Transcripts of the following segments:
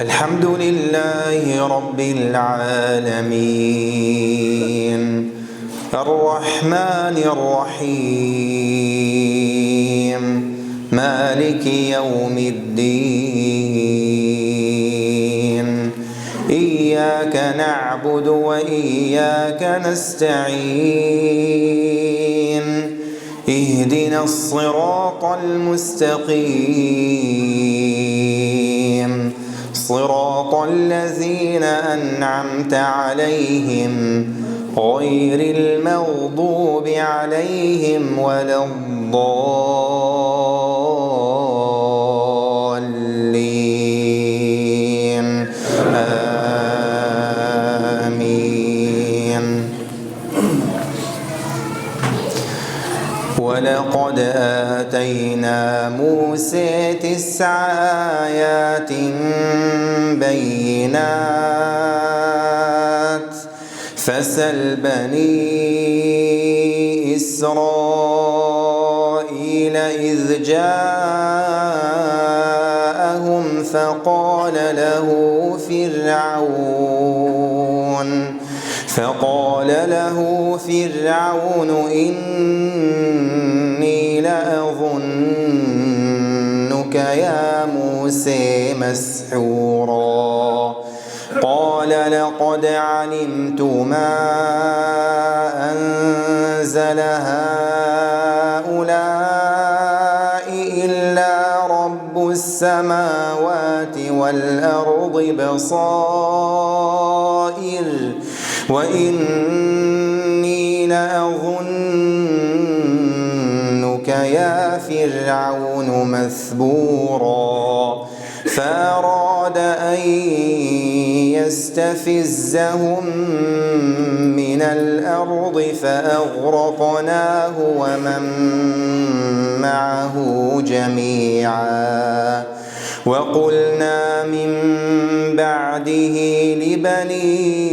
الحمد لله رب العالمين الرحمن الرحيم مالك يوم الدين إياك نعبد وإياك نستعين اهدنا الصراط المستقيم صراط الذين أنعمت عليهم غير المغضوب عليهم ولا الضالين آمين. ولقد آتينا موسى 9 آيات بينات فاسأل بني إسرائيل إذ جاءهم فقال له فرعون إني لأظنك يا موسى مسحورا قال لقد علمت ما أنزل هؤلاء إلا رب السماوات والأرض بصائر وإني لأظنك يا فرعون مثبورا فأراد أن يستفزهم من الأرض فأغرقناه ومن معه جميعا وقلنا من بعده لبني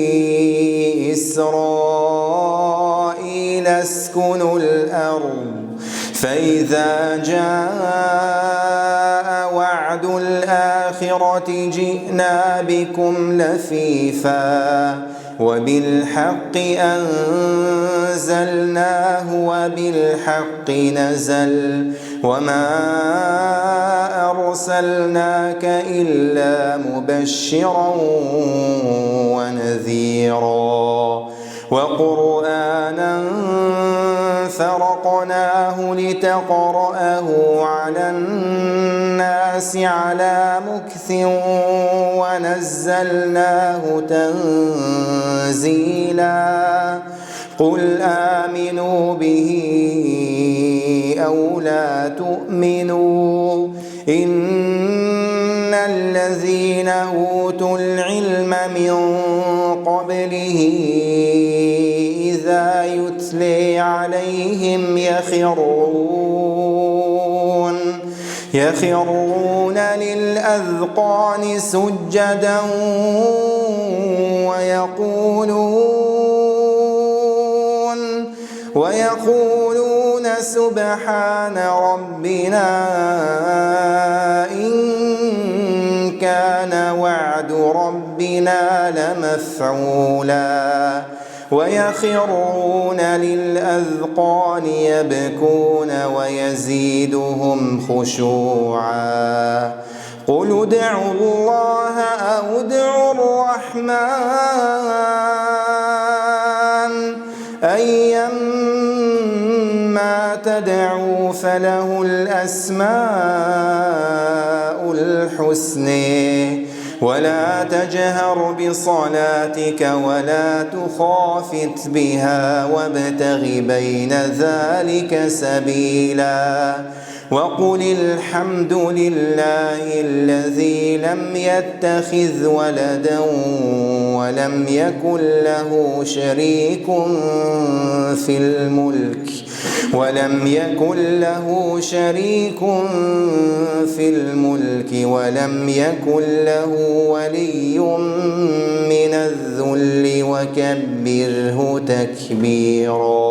إسرائيل اسكنوا الأرض فإذا جاء وعد الآخرة جئنا بكم لفيفا وبالحق أنزلناه وبالحق نزل وما أرسلناك إلا مبشرا ونذيرا وقرآنا فرقناه لتقرأه على الناس على مكث ونزلناه تنزيلا قل آمنوا به أو لا تؤمنوا إن الذين أوتوا العلم من قبله إذا يتلي عليهم يخرون للأذقان سجدا ويقولون سبحان ربنا إن كان وعد ربنا لمفعولا ويخرون للأذقان يبكون ويزيدهم خشوعا قل ادعوا الله أو ادعوا الرحمن أيما تدعوا فله الأسماء الحسنى ولا تجهر بصلاتك ولا تخافت بها وابتغ بين ذلك سبيلا وقل الحمد لله الذي لم يتخذ ولدا ولم يكن له شريك في الملك ولم يكن له ولي من الذل وكبره تكبيرا.